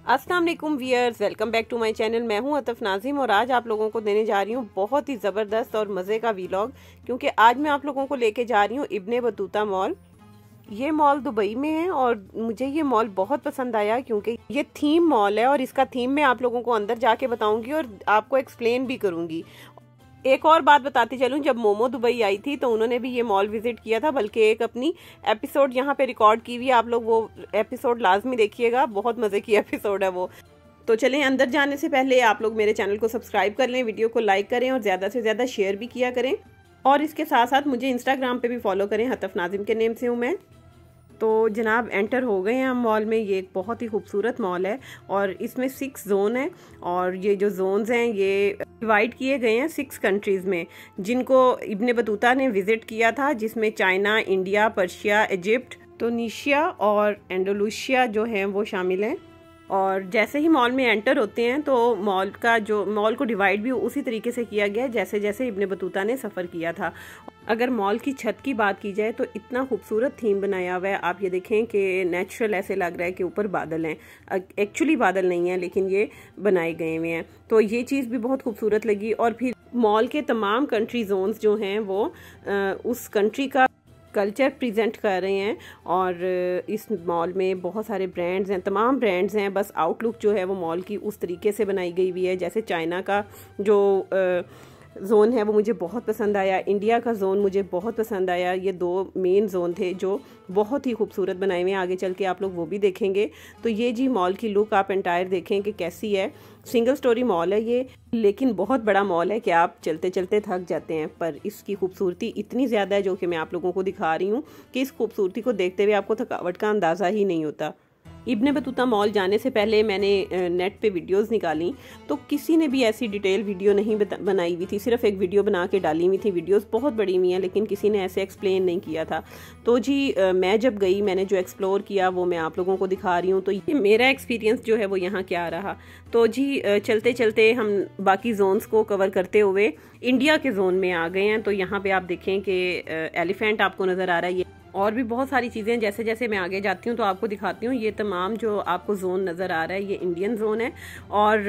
अस्सलाम वालेकुम viewers, welcome back to my channel. मैं हूं अतफ नाजिम और आज आप लोगों को देने जा रही हूं बहुत ही ज़बरदस्त और मज़े का व्लॉग, क्योंकि आज मैं आप लोगों को लेके जा रही हूं इब्ने बतूता मॉल। ये मॉल दुबई में है और मुझे ये मॉल बहुत पसंद आया क्योंकि ये थीम मॉल है और इसका थीम मैं आप लोगों को अंदर जाके बताऊंगी और आपको एक्सप्लेन भी करूंगी। एक और बात बताती चलूं, जब मोमो दुबई आई थी तो उन्होंने भी ये मॉल विजिट किया था, बल्कि एक अपनी एपिसोड यहाँ पे रिकॉर्ड की हुई है। आप लोग वो एपिसोड लाजमी देखिएगा, बहुत मज़े की एपिसोड है वो। तो चलें, अंदर जाने से पहले आप लोग मेरे चैनल को सब्सक्राइब कर लें, वीडियो को लाइक करें और ज़्यादा से ज़्यादा शेयर भी किया करें। और इसके साथ साथ मुझे इंस्टाग्राम पे भी फॉलो करें, हतफ नाजिम के नेम से हूँ मैं। तो जनाब एंटर हो गए हैं हम मॉल में। ये एक बहुत ही खूबसूरत मॉल है और इसमें 6 जोन है और ये जो जोन्स हैं ये डिवाइड किए गए हैं 6 कंट्रीज़ में, जिनको इब्ने बतूता ने विज़िट किया था, जिसमें China, India, Persia, Egypt, Tunisia और एंडोलूशिया जो हैं वो शामिल हैं। और जैसे ही मॉल में एंटर होते हैं तो मॉल को डिवाइड भी उसी तरीके से किया गया है जैसे जैसे इब्ने बतूता ने सफ़र किया था। अगर मॉल की छत की बात की जाए तो इतना खूबसूरत थीम बनाया हुआ है। आप ये देखें कि नेचुरल ऐसे लग रहा है कि ऊपर बादल हैं, एक्चुअली बादल नहीं है लेकिन ये बनाए गए हुए हैं, तो ये चीज़ भी बहुत खूबसूरत लगी। और फिर मॉल के तमाम कंट्री जोन्स जो हैं वो उस कंट्री का कल्चर प्रेजेंट कर रहे हैं। और इस मॉल में बहुत सारे ब्रांड्स हैं, तमाम ब्रांड्स हैं। बस आउटलुक जो है वो मॉल की उस तरीके से बनाई गई हुई है। जैसे चाइना का जो जोन है वो मुझे बहुत पसंद आया, इंडिया का जोन मुझे बहुत पसंद आया। ये 2 मेन जोन थे जो बहुत ही खूबसूरत बनाए हुए हैं। आगे चल के आप लोग वो भी देखेंगे। तो ये जी मॉल की लुक आप एंटायर देखें कि कैसी है। सिंगल स्टोरी मॉल है ये, लेकिन बहुत बड़ा मॉल है कि आप चलते चलते थक जाते हैं। पर इसकी खूबसूरती इतनी ज़्यादा है जो कि मैं आप लोगों को दिखा रही हूँ कि इस खूबसूरती को देखते हुए आपको थकावट का अंदाज़ा ही नहीं होता। इब्ने बतूता मॉल जाने से पहले मैंने नेट पे वीडियोस निकाली, तो किसी ने भी ऐसी डिटेल वीडियो नहीं बनाई हुई थी, सिर्फ एक वीडियो बना के डाली हुई थी। वीडियोस बहुत बड़ी हुई हैं लेकिन किसी ने ऐसे एक्सप्लेन नहीं किया था। तो जी मैं जब गई, मैंने जो एक्सप्लोर किया वो मैं आप लोगों को दिखा रही हूँ। तो ये मेरा एक्सपीरियंस जो है वो यहाँ क्या रहा। तो जी चलते चलते हम बाकी जोन्स को कवर करते हुए इंडिया के जोन में आ गए हैं। तो यहाँ पे आप देखें कि एलिफेंट आपको नज़र आ रहा है। ये और भी बहुत सारी चीज़ें, जैसे जैसे मैं आगे जाती हूँ तो आपको दिखाती हूँ। ये तमाम जो आपको जोन नज़र आ रहा है ये इंडियन जोन है। और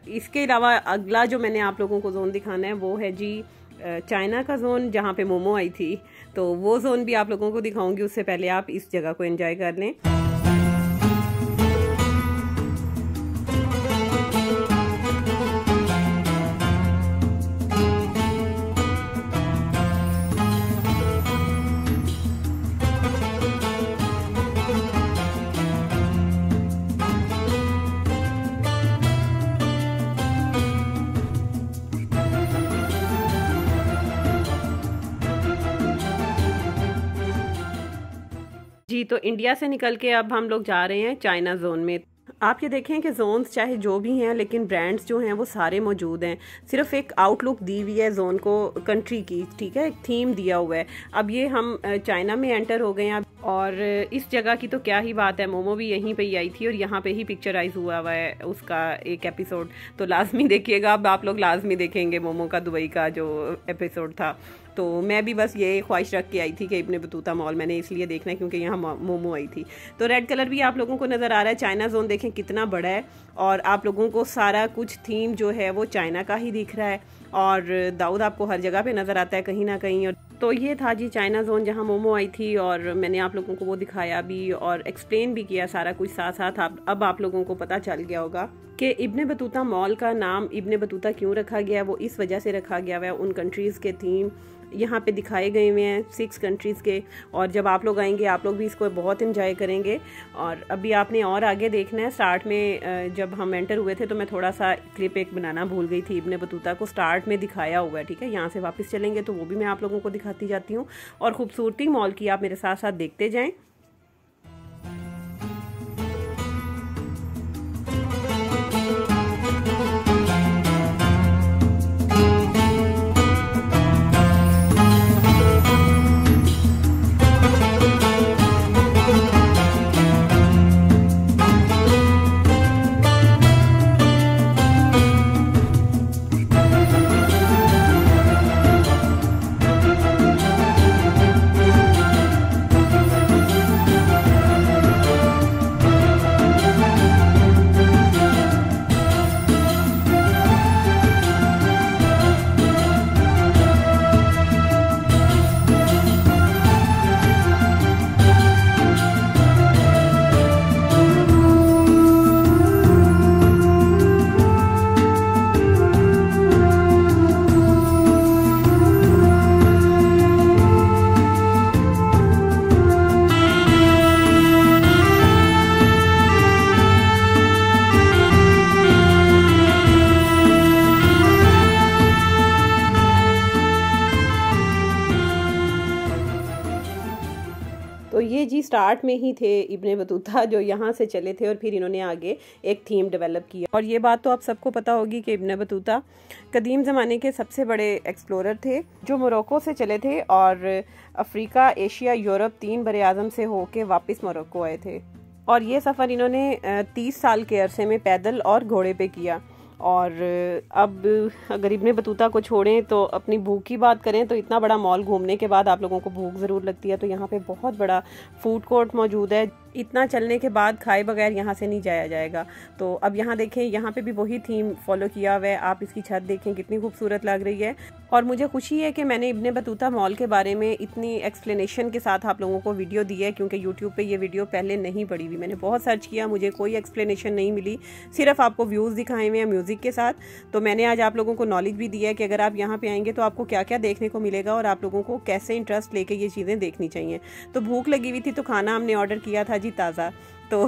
इसके अलावा अगला जो मैंने आप लोगों को जोन दिखाना है वो है जी चाइना का जोन, जहाँ पे मोमो आई थी। तो वो जोन भी आप लोगों को दिखाऊंगी, उससे पहले आप इस जगह को एंजॉय कर लें। जी तो इंडिया से निकल के अब हम लोग जा रहे हैं चाइना जोन में। आप ये देखें कि जोन्स चाहे जो भी हैं लेकिन ब्रांड्स जो हैं वो सारे मौजूद हैं। सिर्फ एक आउटलुक दी हुई है जोन को कंट्री की, ठीक है, एक थीम दिया हुआ है। अब ये हम चाइना में एंटर हो गए हैं और इस जगह की तो क्या ही बात है, मोमो भी यहीं पे ही आई थी और यहाँ पे ही पिक्चराइज हुआ है उसका एक एपिसोड। तो लाजमी देखिएगा, अब आप लोग लाजमी देखेंगे मोमो का दुबई का जो एपिसोड था। तो मैं भी बस ये ख्वाहिश रख के आई थी कि इब्ने बतूता मॉल मैंने इसलिए देखना है क्योंकि यहाँ मोमो आई थी। तो रेड कलर भी आप लोगों को नज़र आ रहा है। चाइना जोन देखें कितना बड़ा है और आप लोगों को सारा कुछ थीम जो है वो चाइना का ही दिख रहा है। और दाऊद आपको हर जगह पे नज़र आता है कहीं ना कहीं। और तो ये था जी चाइना जोन जहाँ मोमो आई थी और मैंने आप लोगों को वो दिखाया भी और एक्सप्लेन भी किया सारा कुछ साथ साथ। अब आप लोगों को पता चल गया होगा कि इब्ने बतूता मॉल का नाम इब्ने बतूता क्यों रखा गया। वो इस वजह से रखा गया है, उन कंट्रीज़ के थीम यहाँ पे दिखाए गए हुए हैं 6 कंट्रीज़ के। और जब आप लोग आएंगे आप लोग भी इसको बहुत एंजॉय करेंगे। और अभी आपने और आगे देखना है। स्टार्ट में जब हम एंटर हुए थे तो मैं थोड़ा सा क्लिप एक बनाना भूल गई थी। इब्ने बतूता को स्टार्ट में दिखाया हुआ है, ठीक है। यहाँ से वापस चलेंगे तो वो भी मैं आप लोगों को दिखाती जाती हूँ। और खूबसूरती मॉल की आप मेरे साथ साथ देखते जाएँ। स्टार्ट में ही थे इब्ने बतूता जो यहाँ से चले थे और फिर इन्होंने आगे एक थीम डेवलप किया। और ये बात तो आप सबको पता होगी कि इब्ने बतूता कदीम ज़माने के सबसे बड़े एक्सप्लोरर थे जो मोरक्को से चले थे और अफ्रीका, एशिया, यूरोप 3 बरे आज़म से होके वापस मोरक्को आए थे। और ये सफ़र इन्होंने 30 साल के अरसे में पैदल और घोड़े पे किया। और अब अगर इब्ने बतूता को छोड़ें तो अपनी भूख की बात करें तो इतना बड़ा मॉल घूमने के बाद आप लोगों को भूख ज़रूर लगती है। तो यहाँ पे बहुत बड़ा फूड कोर्ट मौजूद है, इतना चलने के बाद खाए बगैर यहाँ से नहीं जाया जाएगा। तो अब यहाँ देखें, यहाँ पे भी वही थीम फॉलो किया हुआ है। आप इसकी छत देखें कितनी खूबसूरत लग रही है। और मुझे खुशी है कि मैंने इब्ने बतूता मॉल के बारे में इतनी एक्सप्लेनेशन के साथ आप लोगों को वीडियो दी है, क्योंकि यूट्यूब पे ये वीडियो पहले नहीं पड़ी हुई। मैंने बहुत सर्च किया, मुझे कोई एक्सप्लेनेशन नहीं मिली, सिर्फ आपको व्यूज़ दिखाए हुए हैं म्यूज़िक के साथ। तो मैंने आज आप लोगों को नॉलेज भी दी है कि अगर आप यहाँ पे आएंगे तो आपको क्या क्या देखने को मिलेगा और आप लोगों को कैसे इंटरेस्ट लेके ये चीज़ें देखनी चाहिए। तो भूख लगी हुई थी तो खाना हमने ऑर्डर किया था जी ताज़ा, तो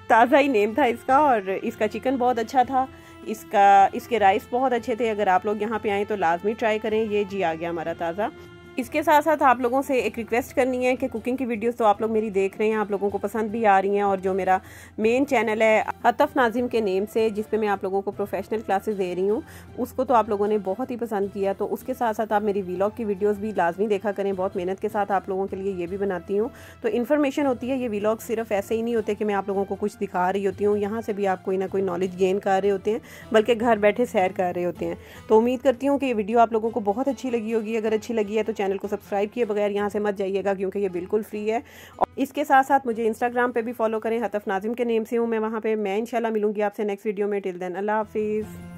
ताज़ा ही नेम था इसका। और इसका चिकन बहुत अच्छा था, इसके राइस बहुत अच्छे थे। अगर आप लोग यहाँ पे आएँ तो लाजमी ट्राई करें। ये जी आ गया हमारा ताज़ा। इसके साथ साथ आप लोगों से एक रिक्वेस्ट करनी है कि कुकिंग की वीडियोस तो आप लोग मेरी देख रहे हैं, आप लोगों को पसंद भी आ रही हैं। और जो मेरा मेन चैनल है अतफ नाजिम के नेम से, जिस पे मैं आप लोगों को प्रोफेशनल क्लासेस दे रही हूँ, उसको तो आप लोगों ने बहुत ही पसंद किया। तो उसके साथ साथ आप मेरी व्लॉग की वीडियोस भी लाजमी देखा करें। बहुत मेहनत के साथ आप लोगों के लिए ये भी बनाती हूँ, तो इन्फॉर्मेशन होती है। ये व्लॉग सिर्फ ऐसे ही नहीं होते कि मैं आप लोगों को कुछ दिखा रही होती हूँ, यहाँ से भी आप कोई ना कोई नॉलेज गेन कर रहे होते हैं, बल्कि घर बैठे सैर कर रहे होते हैं। तो उम्मीद करती हूँ कि ये वीडियो आप लोगों को बहुत अच्छी लगी होगी। अगर अच्छी लगी है तो चैनल को सब्सक्राइब किए बगैर यहाँ से मत जाइएगा, क्योंकि ये बिल्कुल फ्री है। और इसके साथ साथ मुझे इंस्टाग्राम पे भी फॉलो करें, अतफ नाजिम के नेम से हूँ मैं वहाँ पे। मैं इंशाल्लाह मिलूंगी आपसे नेक्स्ट वीडियो में। टिल देन अल्लाह हाफिज़।